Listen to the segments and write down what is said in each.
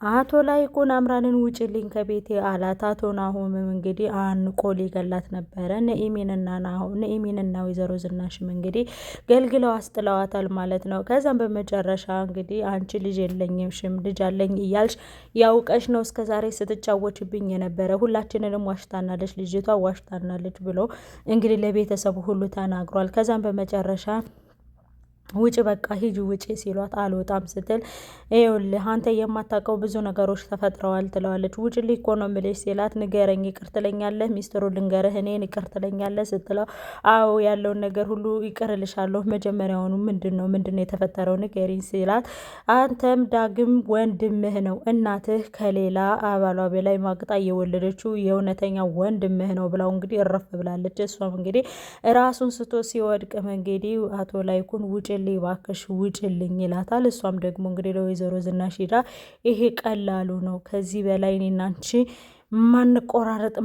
አቶ ላይኩን አምራንን ውጭልኝ ከቤቴ አላት። አቶ ናሆምም እንግዲህ አንቆ ሊገላት ነበረ። ነኢሚንና ወይዘሮ ዝናሽም እንግዲህ ገልግለው አስጥለዋታል ማለት ነው። ከዛም በመጨረሻ እንግዲህ አንቺ ልጅ የለኝም ልጅ አለኝ እያልሽ ያውቀሽ ነው እስከዛሬ ስትጫወችብኝ የነበረ፣ ሁላችንንም ዋሽታናለች፣ ልጅቷ ዋሽታናለች ብሎ እንግዲህ ለቤተሰቡ ሁሉ ተናግሯል። ከዛም በመጨረሻ ውጭ በቃ ሂጂ ውጭ ሲሏት አልወጣም ስትል ይኸውልህ አንተ የማታውቀው ብዙ ነገሮች ተፈጥረዋል ትለዋለች። ውጭልኝ እኮ ነው የምልሽ ሲላት ንገረኝ፣ ይቅር ትለኛለህ? ሚስጥሩ ልንገርህ እኔን ይቅር ትለኛለህ ስትለው አዎ ያለውን ነገር ሁሉ ይቅርልሻለሁ፣ መጀመሪያውኑ ምንድን ነው የተፈጠረው ንገሪኝ ሲላት አንተም ዳግም ወንድምህ ነው፣ እናትህ ከሌላ አባሏ በላይ ማግጣ የወለደችው የእውነተኛ ወንድምህ ነው ብላው እንግዲህ እረፍ ብላለች። እሷም እንግዲህ ራሱን ስቶ ሲወድቅም እንግዲህ አቶ ላይኩን ውጭ ባክሽ ውጭልኝ ይላታል። እሷም ደግሞ እንግዲህ ለወይዘሮ ዝናሽ ሄዳ ይሄ ቀላሉ ነው፣ ከዚህ በላይ እኔና አንቺ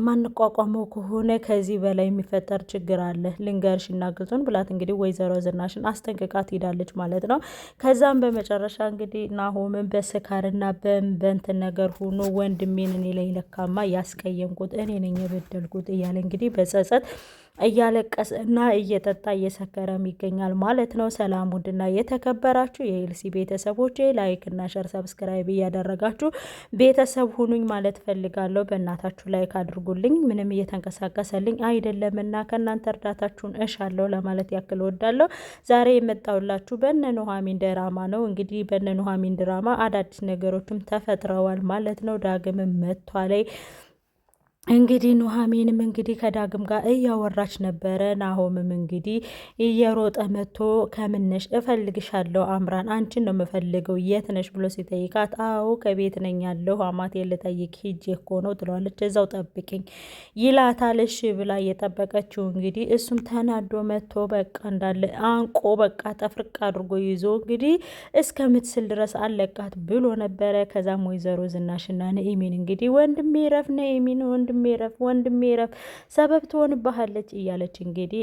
ማንቋቋመው ከሆነ ከዚህ በላይ የሚፈጠር ችግር አለ፣ ልንገርሽ እናግዙን ብላት እንግዲህ ወይዘሮ ዝናሽን አስጠንቅቃት ሄዳለች ማለት ነው። ከዛም በመጨረሻ እንግዲህ ናሆምን በስካርና በእንትን ነገር ሆኖ ወንድሜን እኔ ላይ ለካማ ያስቀየምኩት እኔ ነኝ የበደልኩት እያለ እንግዲህ በጸጸት እያለቀሰ እና እየጠጣ እየሰከረም ይገኛል ማለት ነው። ሰላም ውድና የተከበራችሁ የኤልሲ ቤተሰቦች ላይክ እና ሸር ሰብስክራይብ እያደረጋችሁ ቤተሰብ ሁኑኝ ማለት ፈልጋለሁ። በእናታችሁ ላይክ አድርጉልኝ፣ ምንም እየተንቀሳቀሰልኝ አይደለምና ከእናንተ እርዳታችሁን እሻለሁ ለማለት ያክል ወዳለሁ። ዛሬ የመጣውላችሁ በእነ ኑሐሚን ድራማ ነው። እንግዲህ በእነ ኑሐሚን ድራማ አዳዲስ ነገሮችም ተፈጥረዋል ማለት ነው። ዳግም መጥቷል። እንግዲህ ኑሐሚንም እንግዲህ ከዳግም ጋር እያወራች ነበረ። ናሆምም እንግዲህ እየሮጠ መጥቶ ከምነሽ እፈልግሻለሁ አምራን አንቺን ነው የምፈልገው የት ነሽ ብሎ ሲጠይቃት አዎ ከቤት ነኝ ያለሁ አማቴ ልጠይቅ ሂጄ እኮ ነው ትለዋለች። እዛው ጠብቅኝ ይላታል። እሺ ብላ እየጠበቀችው እንግዲህ እሱም ተናዶ መጥቶ በቃ እንዳለ አንቆ በቃ ጠፍርቅ አድርጎ ይዞ እንግዲህ እስከምትስል ድረስ አለቃት ብሎ ነበረ። ከዛም ወይዘሮ ዝናሽና ነኢሚን እንግዲህ ወንድሜ ረፍ ነኢሚን ወንድሜ ረፍ ሰበብ ትሆንባሃለች እያለች እንግዲህ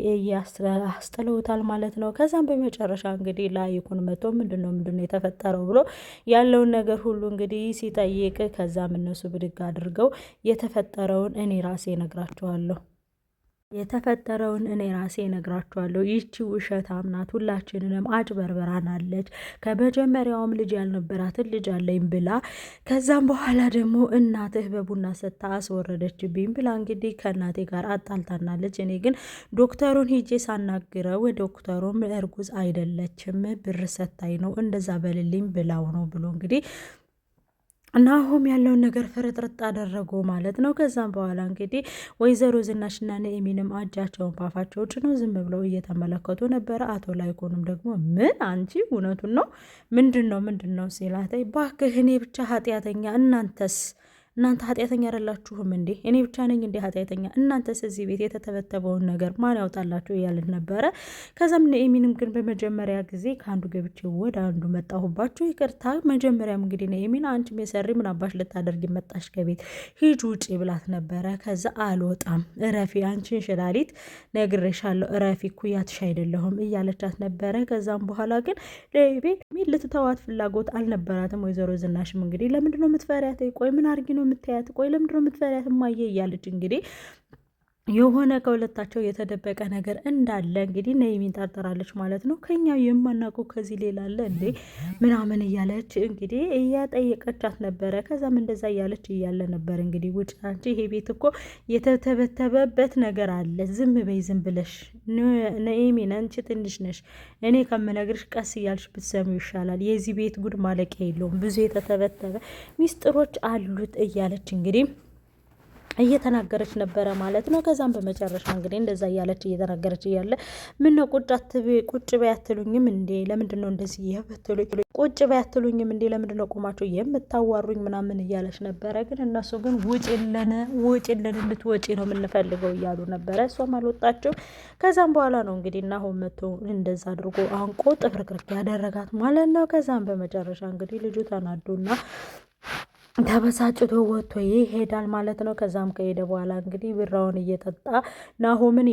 አስጥለውታል ማለት ነው። ከዛም በመጨረሻ እንግዲህ ላይኩን መቶ ምንድነው የተፈጠረው ብሎ ያለውን ነገር ሁሉ እንግዲህ ሲጠይቅ ከዛም እነሱ ብድግ አድርገው የተፈጠረውን እኔ ራሴ ነግራቸዋለሁ ነግራቸዋለሁ። ይቺ ውሸታም ናት፣ ሁላችንንም አጭበርበራናለች። ከመጀመሪያውም ልጅ ያልነበራትን ልጅ አለኝ ብላ ከዛም በኋላ ደግሞ እናትህ በቡና ሰታ አስወረደችብኝ ብላ እንግዲህ ከእናቴ ጋር አጣልታናለች። እኔ ግን ዶክተሩን ሂጄ ሳናግረው ዶክተሩም እርጉዝ አይደለችም ብር ሰታኝ ነው እንደዛ በልልኝ ብላው ነው ብሎ እንግዲህ ናሆም ያለውን ነገር ፍርጥርጥ አደረገው ማለት ነው። ከዛም በኋላ እንግዲህ ወይዘሮ ዝናሽና ነኢሚንም እጃቸውን ፓፋቸው ጭነው ዝም ብለው እየተመለከቱ ነበረ። አቶ ላይኮንም ደግሞ ምን አንቺ እውነቱን ነው ምንድን ነው ሲላተይ ባክህ እኔ ብቻ ኃጢአተኛ እናንተ ኃጢአተኛ አይደላችሁም እንዴ? እኔ ብቻ ነኝ እንዴ ኃጢአተኛ? እናንተስ እዚህ ቤት የተተበተበውን ነገር ማን ያውጣላችሁ እያልን ነበረ። ከዛም ነኢሚንም ግን በመጀመሪያ ጊዜ ከአንዱ ገብቼ ወደ አንዱ መጣሁባችሁ ይቅርታ። መጀመሪያም እንግዲህ ነኢሚን አንቺም የሰሪ ምን አባሽ ልታደርጊ መጣሽ ከቤት ሂጅ ውጪ ብላት ነበረ። ከዛ አልወጣም እረፊ አንቺን ሽላሊት ነግሬሻለሁ እረፊ ኩያትሽ አይደለሁም እያለቻት ነበረ። ከዛም በኋላ ግን ቤት ልትተዋት ፍላጎት አልነበራትም። ወይዘሮ ዝናሽም እንግዲህ ለምንድነው የምትፈሪያት? ቆይ ምን አርጊ ነው የምታያት? ቆይ ለምንድነው የምትፈሪያት እማዬ እያለች እንግዲህ የሆነ ከሁለታቸው የተደበቀ ነገር እንዳለ እንግዲህ ነኢሚን ጠርጥራለች ማለት ነው። ከኛ የማናውቀው ከዚህ ሌላ አለ እንዴ ምናምን እያለች እንግዲህ እያጠየቀቻት ነበረ። ከዛም እንደዛ እያለች እያለ ነበር እንግዲህ ውጭ አንቺ ይሄ ቤት እኮ የተተበተበበት ነገር አለ፣ ዝም በይ ዝም ብለሽ ነኢሚን አንቺ ትንሽ ነሽ፣ እኔ ከምነግርሽ ቀስ እያልሽ ብትሰሚው ይሻላል፣ የዚህ ቤት ጉድ ማለቂያ የለውም፣ ብዙ የተተበተበ ሚስጥሮች አሉት እያለች እንግዲህ እየተናገረች ነበረ ማለት ነው። ከዛም በመጨረሻ እንግዲህ እንደዛ እያለች እየተናገረች እያለ ምነው ቁጭ በያትሉኝም እንዴ? ለምንድን ነው እንደዚህ የበትሉኝ? ቁጭ በያትሉኝም እንዴ? ለምንድን ነው ቆማችሁ የምታዋሩኝ? ምናምን እያለች ነበረ። ግን እነሱ ግን ውጭልን እንድትወጪ ነው የምንፈልገው እያሉ ነበረ። እሷም አልወጣችው። ከዛም በኋላ ነው እንግዲህ ናሆም መቶ እንደዛ አድርጎ አንቆ ጥፍርቅርቅ ያደረጋት ማለት ነው። ከዛም በመጨረሻ እንግዲህ ልጁ ተናዶና ተበሳጭቶ ወጥቶ ይሄዳል ማለት ነው። ከዛም ከሄደ በኋላ እንግዲህ ቢራውን እየጠጣ ናሆምን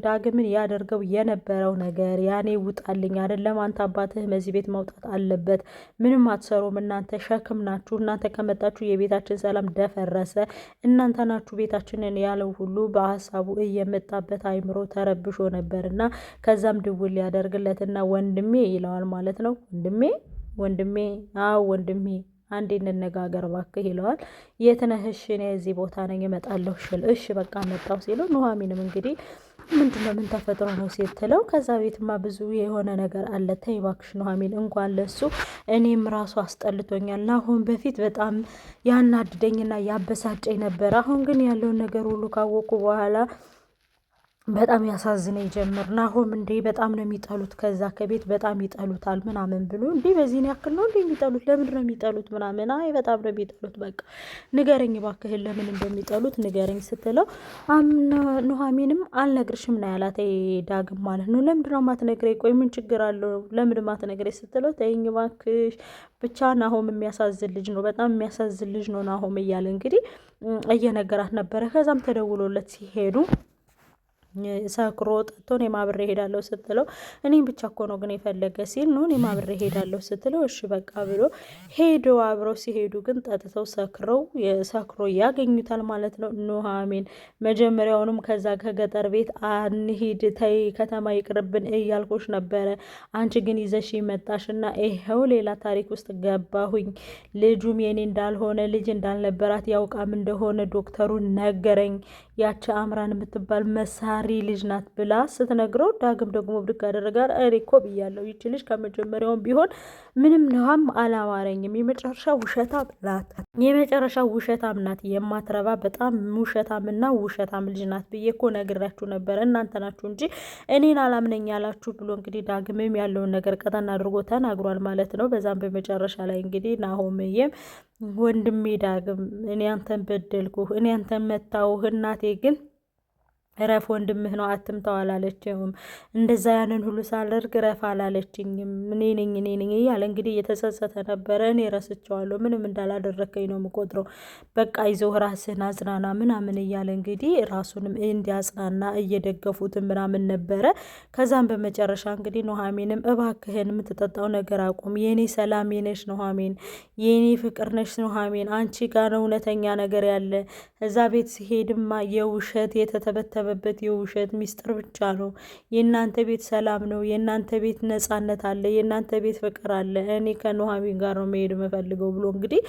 ዳግምን ያደርገው የነበረው ነገር ያኔ ውጣልኝ አይደለም አንተ አባትህ በዚህ ቤት መውጣት አለበት፣ ምንም አትሰሩም እናንተ ሸክም ናችሁ፣ እናንተ ከመጣችሁ የቤታችን ሰላም ደፈረሰ፣ እናንተ ናችሁ ቤታችንን ያለው ሁሉ በሀሳቡ እየመጣበት አይምሮ ተረብሾ ነበርና ከዛም ድውል ያደርግለትና ወንድሜ ይለዋል ማለት ነው። ወንድሜ አዎ ወንድሜ አንዴ እንነጋገር እባክህ ይለዋል። የት ነህ? እሺ እኔ እዚህ ቦታ ነኝ እመጣለሁ ሽል እሺ በቃ መጣሁ ሲለው ኑሐሚንም እንግዲህ ምንድነው ምን ተፈጥሮ ነው ስትለው ከዛ ቤትማ ብዙ የሆነ ነገር አለ ተይ እባክሽ ኑሐሚን እንኳን ለሱ እኔም ራሱ አስጠልቶኛል። ናሆም በፊት በጣም ያናድደኝና ያበሳጨኝ ነበር። አሁን ግን ያለውን ነገር ሁሉ ካወቁ በኋላ በጣም ያሳዝነኝ ጀመር። ናሆም እንዴ በጣም ነው የሚጠሉት፣ ከዛ ከቤት በጣም ይጠሉታል ምናምን ብሎ እንዴ በዚህን ያክል ነው እንዴ የሚጠሉት? ለምንድን ነው የሚጠሉት ምናምን? አይ በጣም ነው የሚጠሉት፣ በቃ ንገረኝ እባክህን ለምን እንደሚጠሉት ንገረኝ ስትለው ኑሐሚንም አልነግርሽም ነው ያላት ዳግም ማለት ነው። ለምንድን ነው ማትነግረኝ? ቆይ ምን ችግር አለው ለምንድን ማትነግረኝ ስትለው ተይኝ እባክሽ ብቻ ናሆም የሚያሳዝን ልጅ ነው፣ በጣም የሚያሳዝን ልጅ ነው ናሆም እያለ እንግዲህ እየነገራት ነበረ። ከዛም ተደውሎለት ሲሄዱ ሰክሮ ጠጥቶ እኔ ማብሬ ሄዳለሁ ስትለው እኔም ብቻ እኮ ነው ግን የፈለገ ሲል ነው እኔ ማብሬ ሄዳለሁ ስትለው እሺ በቃ ብሎ ሄዶ አብረው ሲሄዱ ግን ጠጥተው ሰክሮ ያገኙታል ማለት ነው። ኑሐሚን መጀመሪያውንም ከዛ ከገጠር ቤት አንሂድ ተይ ከተማ ይቅርብን እያልኩሽ ነበረ፣ አንቺ ግን ይዘሽ መጣሽና ይኸው ሌላ ታሪክ ውስጥ ገባሁኝ። ልጁም የኔ እንዳልሆነ ልጅ እንዳልነበራት ያውቃም እንደሆነ ዶክተሩ ነገረኝ። ያቺ አምራን የምትባል መሳሪ ልጅ ናት ብላ ስትነግረው ዳግም ደግሞ ብድግ አደረጋር። እኔ እኮ ብያለሁ ይቺ ልጅ ከመጀመሪያውም ቢሆን ምንም ነዋም አላማረኝም። የመጨረሻ ውሸታም ናት፣ የመጨረሻ ውሸታም ናት፣ የማትረባ በጣም ውሸታምና ውሸታም ልጅ ናት ብዬ እኮ ነግራችሁ ነበረ፣ እናንተ ናችሁ እንጂ እኔን አላምነኝ ያላችሁ ብሎ እንግዲህ ዳግምም ያለውን ነገር ቀጠና አድርጎ ተናግሯል ማለት ነው። በዛም በመጨረሻ ላይ እንግዲህ ናሆምዬም ወንድሜ ዳግም እኔ አንተን በደልኩህ፣ እኔ አንተን መታውህ፣ እናቴ ግን ረፍ ወንድምህ ነው አትምተው አላለችም። እንደዛ ያንን ሁሉ ሳላደርግ ረፍ አላለችኝም። እኔ ነኝ እያለ እንግዲህ እየተጸጸተ ነበረ። እኔ ረስቸዋለሁ፣ ምንም እንዳላደረከኝ ነው የምቆጥረው፣ በቃ ይዞህ ራስህን አጽናና ምናምን እያለ እንግዲህ ራሱንም እንዲያጽናና እየደገፉትን ምናምን ነበረ። ከዛም በመጨረሻ እንግዲህ ኑሐሚንም እባክህን የምትጠጣው ነገር አቁም፣ የኔ ሰላም ነሽ ኑሐሚን፣ የኔ ፍቅር ነሽ ኑሐሚን፣ አንቺ ጋር ነው እውነተኛ ነገር ያለ። እዛ ቤት ሲሄድማ የውሸት የተተበተበ በት የውሸት ሚስጥር ብቻ ነው። የእናንተ ቤት ሰላም ነው፣ የእናንተ ቤት ነጻነት አለ፣ የእናንተ ቤት ፍቅር አለ፣ እኔ ከኑሐሚን ጋር ነው መሄድ የምፈልገው ብሎ እንግዲህ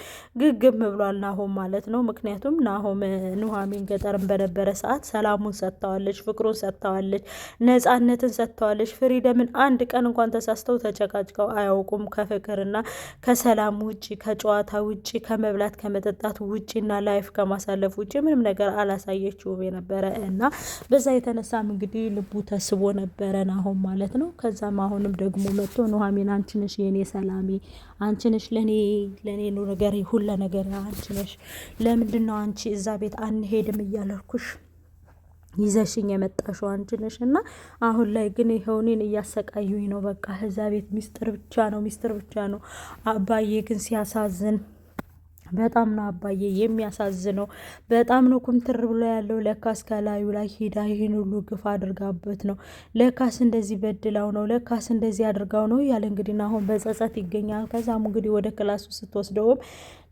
ግግም ብሏል ናሆም ማለት ነው። ምክንያቱም ናሆም ኑሐሚን ገጠርን በነበረ ሰዓት ሰላሙን ሰጥተዋለች፣ ፍቅሩን ሰጥተዋለች፣ ነጻነትን ሰጥተዋለች። ፍሪደምን አንድ ቀን እንኳን ተሳስተው ተጨቃጭቀው አያውቁም። ከፍቅርና ከሰላም ውጭ ከጨዋታ ውጭ ከመብላት ከመጠጣት ውጭና ላይፍ ከማሳለፍ ውጭ ምንም ነገር አላሳየችውም የነበረ እና በዛ የተነሳም እንግዲህ ልቡ ተስቦ ነበረ ናሆም ማለት ነው። ከዛም አሁንም ደግሞ መጥቶ ኑሐሚን አንቺ ነሽ የኔ ሰላሜ፣ አንቺ ነሽ ለኔ ነገር ሁሉ ነገር አንቺ ነሽ፣ ለምንድን ነው አንቺ እዛ ቤት አንሄድም እያለኩሽ ይዘሽኝ የመጣሽው አንቺ ነሽ እና አሁን ላይ ግን ይኸው እኔን እያሰቃዩኝ ነው። በቃ እዛ ቤት ሚስጥር ብቻ ነው። አባዬ ግን ሲያሳዝን በጣም ነው አባዬ የሚያሳዝነው። በጣም ነው ኩምትር ብሎ ያለው። ለካስ ከላዩ ላይ ሄዳ ይህን ሁሉ ግፍ አድርጋበት ነው፣ ለካስ እንደዚህ በድላው ነው፣ ለካስ እንደዚህ አድርጋው ነው ያለ እንግዲህ አሁን በጸጸት ይገኛል። ከዛም እንግዲህ ወደ ክላሱ ስትወስደውም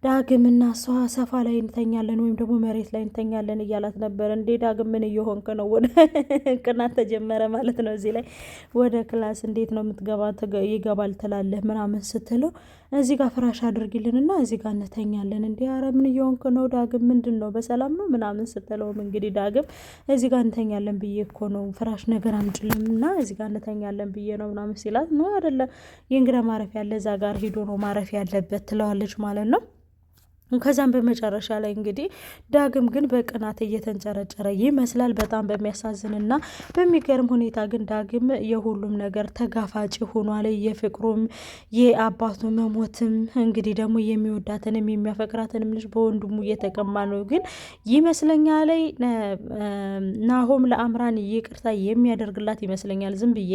ዳግምና እሷ ሰፋ ላይ እንተኛለን ወይም ደግሞ መሬት ላይ እንተኛለን እያላት ነበር። እንዴ ዳግም ምን እየሆንክ ነው? ወደ ቅናት ተጀመረ ማለት ነው። እዚህ ላይ ወደ ክላስ እንዴት ነው የምትገባ? ይገባል ትላለህ ምናምን ስትለው እዚህ ጋር ፍራሽ አድርጊልንና እዚህ ጋር እንተኛለን። እንዴ አረ ምን እየሆንክ ነው ዳግም? ምንድን ነው በሰላም ነው ምናምን ስትለውም እንግዲህ ዳግም እዚህ ጋር እንተኛለን ብዬ እኮ ነው፣ ፍራሽ ነገር አምጪልንና እዚህ ጋር እንተኛለን ብዬ ነው ምናምን ሲላት ነው አይደለም የእንግዳ ማረፊያ ያለ እዛ ጋር ሂዶ ነው ማረፍ ያለበት ትለዋለች ማለት ነው። ከዛም በመጨረሻ ላይ እንግዲህ ዳግም ግን በቅናት እየተንጨረጨረ ይመስላል። በጣም በሚያሳዝንና በሚገርም ሁኔታ ግን ዳግም የሁሉም ነገር ተጋፋጭ ሆኗል። የፍቅሩም የአባቱ መሞትም እንግዲህ ደግሞ የሚወዳትንም የሚያፈቅራትንም ልጅ በወንድሙ እየተቀማ ነው። ግን ይመስለኛል ናሆም ለአምራን ይቅርታ የሚያደርግላት ይመስለኛል። ዝም ብዬ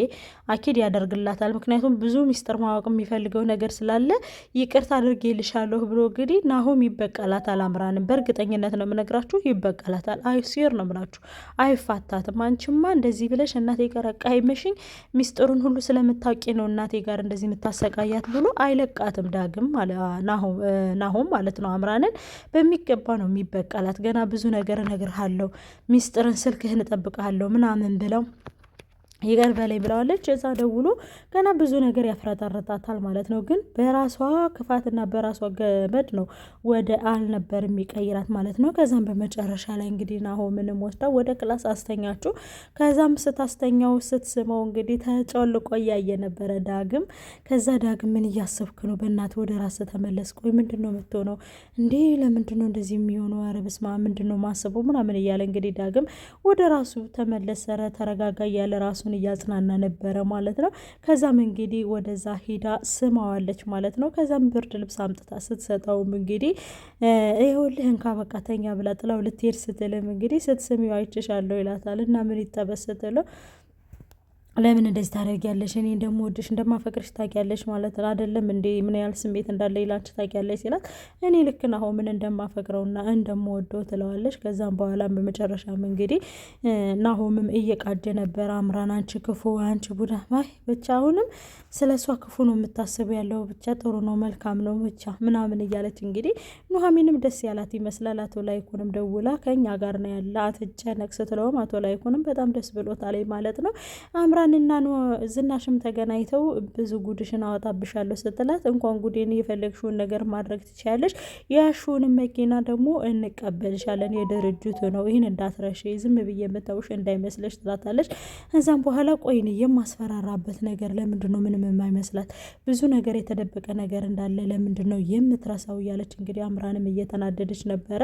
አኪድ ያደርግላታል። ምክንያቱም ብዙ ሚስጥር ማወቅ የሚፈልገው ነገር ስላለ ይቅርታ አድርጌልሻለሁ ብሎ እንግዲህ ናሆም ይበቀላታል። አምራንም በእርግጠኝነት ነው የምነግራችሁ ይበቀላታል። ሲር ነው የምላችሁ አይፋታትም። አንቺማ እንደዚህ ብለሽ እናቴ ጋር አቃይመሽኝ ሚስጥሩን ሁሉ ስለምታውቂ ነው እናቴ ጋር እንደዚህ የምታሰቃያት ብሎ አይለቃትም። ዳግም ናሆም ማለት ነው አምራንን በሚገባ ነው የሚበቀላት። ገና ብዙ ነገር እነግርሃለሁ፣ ሚስጥርን ስልክህን እጠብቅሃለሁ ምናምን ብለው ይቅር በላይ ብለዋለች። እዛ ደውሎ ገና ብዙ ነገር ያፍረጠርጣታል ማለት ነው። ግን በራሷ ክፋትና በራሷ ገመድ ነው ወደ አልነበር የሚቀይራት ማለት ነው። ከዛም በመጨረሻ ላይ እንግዲህ ናሆምንም ወስዳ ወደ ክላስ አስተኛችሁ። ከዛም ስታስተኛው ስትስመው እንግዲህ ተጨልቆ እያየ ነበረ ዳግም። ከዛ ዳግም ምን እያሰብክ ነው? በእናትህ ወደ ራስ ተመለስ። ቆይ ምንድን ነው የምትሆነው እንዴ? ለምንድን ነው እንደዚህ የሚሆነው? ኧረ በስመ አብ ምንድን ነው ማስበው ምናምን እያለ እንግዲህ ዳግም ወደ ራሱ ተመለሰ። ተረጋጋ እያለ ራሱ እያጽናና ነበረ ማለት ነው። ከዛም እንግዲህ ወደዛ ሂዳ ስማዋለች ማለት ነው። ከዛም ብርድ ልብስ አምጥታ ስትሰጠውም እንግዲህ ይኸውልህ እንካ በቃ ተኛ ብላ ጥላው ልትሄድ ስትልም እንግዲህ ስትስሚው አይችሻለሁ ይላታል። እና ምን ይጠበስትለው ለምን እንደዚህ ታደርጊያለሽ? እኔ እንደምወድሽ እንደማፈቅርሽ ታውቂያለሽ ማለት አይደለም እንዴ? ምን ያህል ስሜት እንዳለ ይላንቺ ታውቂያለሽ ሲላት እኔ ልክ ናሆምን እንደማፈቅረውና እንደምወደው ትለዋለች። ከዛም በኋላም በመጨረሻም እንግዲህ ናሆምም እየቃጀ ነበር። አምራን አንቺ ክፉ፣ አንቺ ቡዳ፣ ብቻ አሁንም ስለ እሷ ክፉ ነው የምታስብ ያለው ብቻ ጥሩ ነው መልካም ነው ብቻ ምናምን እያለች እንግዲህ ኑሐሚንም ደስ ያላት ይመስላል። አቶ ላይኩንም ደውላ ከኛ ጋር ነው ያለ አትጨነቅ ስትለውም አቶ ላይኩንም በጣም ደስ ብሎታል ማለት ነው። አምራንና ዝናሽም ተገናኝተው ብዙ ጉድሽን አወጣብሻለሁ ስትላት እንኳን ጉዴን የፈለግሽውን ነገር ማድረግ ትችያለሽ፣ የያሽውንም መኪና ደግሞ እንቀበልሻለን የድርጅቱ ነው፣ ይህን እንዳትረሽ፣ ዝም ብዬ የምተውሽ እንዳይመስለሽ ትላታለች። እዛም በኋላ ቆይን የማስፈራራበት ነገር ለምንድን ነው ምንም የማይመስላት ብዙ ነገር የተደበቀ ነገር እንዳለ ለምንድን ነው የምትረሳው እያለች እንግዲህ አምራንም እየተናደደች ነበረ።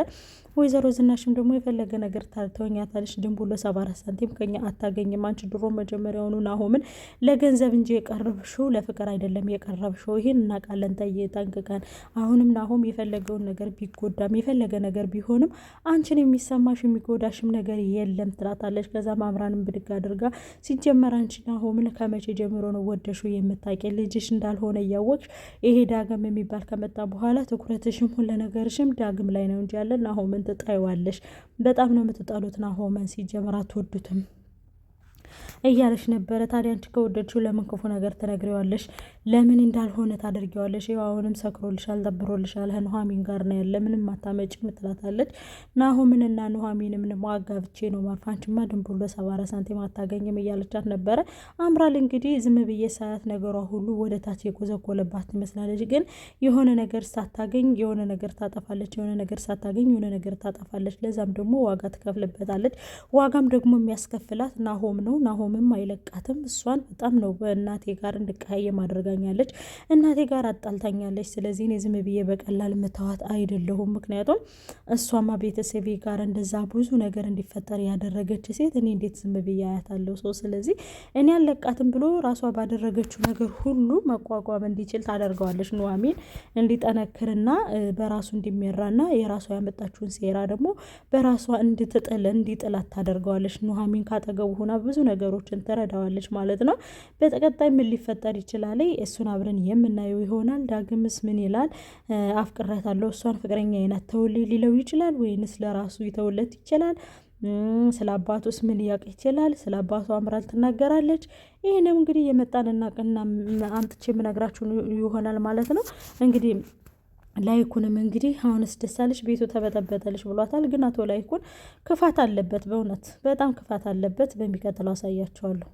ወይዘሮ ዝናሽም ደግሞ የፈለገ ነገር ታልተወኛታለች፣ ድንቡሎ 74 ሳንቲም ከኛ አታገኝም፣ አንቺ ድሮ መጀመሪያውኑ ናሆምን ለገንዘብ እንጂ የቀረብሽው ለፍቅር አይደለም የቀረብሽው፣ ይሄን እናውቃለን ጠንቅቀን። አሁንም ናሆም የፈለገውን ነገር ቢጎዳም የፈለገ ነገር ቢሆንም አንቺን የሚሰማሽ የሚጎዳሽም ነገር የለም ትላታለች። ከዛም አምራንም ብድግ አድርጋ ሲጀመር አንቺ ናሆምን ከመቼ ጀምሮ ነው ወደሹ የምታውቂ? ልጅሽ እንዳልሆነ እያወቅሽ ይሄ ዳግም የሚባል ከመጣ በኋላ ትኩረትሽም ሁሉ ነገርሽም ዳግም ላይ ነው እንጂ ያለ ናሆምን ትጣይዋለሽ። በጣም ነው የምትጣሉት ናሆምን፣ ሲጀመር አትወዱትም እያለሽ ነበረ። ታዲያ አንቺ ከወደድሽው ለምን ክፉ ነገር ትነግሪዋለሽ? ለምን እንዳልሆነ ታደርጊዋለሽ? ይኸው አሁንም ሰክሮልሻል፣ ደብሮልሻል፣ ኑሐሚን ጋር ነው ያለ፣ ምንም አታመጭም ትላታለች። ናሆምንና ኑሐሚንም አጋብቼ ነው ማርፋ፣ አንቺማ ድንቡሎ 74 ሳንቲም አታገኝም እያለቻት ነበረ። አምራል እንግዲህ ዝም ብዬ ሳያት ነገሯ ሁሉ ወደ ታች የኮዘኮለባት ትመስላለች። ግን የሆነ ነገር ሳታገኝ የሆነ ነገር ታጠፋለች፣ የሆነ ነገር ሳታገኝ የሆነ ነገር ታጠፋለች። ለዛም ደግሞ ዋጋ ትከፍልበታለች። ዋጋም ደግሞ የሚያስከፍላት ናሆም ነው። ናሆምም አይለቃትም። እሷን በጣም ነው በእናቴ ጋር እንድቀያየም አድርጋኛለች፣ እናቴ ጋር አጣልታኛለች። ስለዚህ እኔ ዝም ብዬ በቀላል ምተዋት አይደለሁም። ምክንያቱም እሷማ ቤተሰቤ ጋር እንደዛ ብዙ ነገር እንዲፈጠር ያደረገች ሴት እኔ እንዴት ዝም ብዬ አያታለሁ? ሰው ስለዚህ እኔ አልለቃትም ብሎ ራሷ ባደረገችው ነገር ሁሉ መቋቋም እንዲችል ታደርገዋለች። ኑሐሚን እንዲጠነክርና በራሱ እንዲመራና የራሷ ያመጣችውን ሴራ ደግሞ በራሷ እንዲጥላት ታደርገዋለች። ኑሐሚን ካጠገቡ ሆና ብዙ ነገሮችን ትረዳዋለች ማለት ነው። በተቀጣይ ምን ሊፈጠር ይችላል? እሱን አብረን የምናየው ይሆናል። ዳግምስ ምን ይላል? አፍቅሬያታለሁ፣ እሷን ፍቅረኛ አይነት ተውልኝ ሊለው ይችላል ወይንስ ለራሱ ይተውለት ይችላል? ስለ አባቱስ ምን ሊያውቅ ይችላል? ስለ አባቱ አምራል ትናገራለች። ይህንም እንግዲህ የመጣንና ቅና አምጥቼ የምነግራችሁ ይሆናል ማለት ነው። እንግዲህ ላይኩንም እንግዲህ አሁንስ ደሳለች ቤቱ ተበጠበጠልሽ ብሏታል። ግን አቶ ላይኩን ክፋት አለበት፣ በእውነት በጣም ክፋት አለበት። በሚቀጥለው አሳያቸዋለሁ።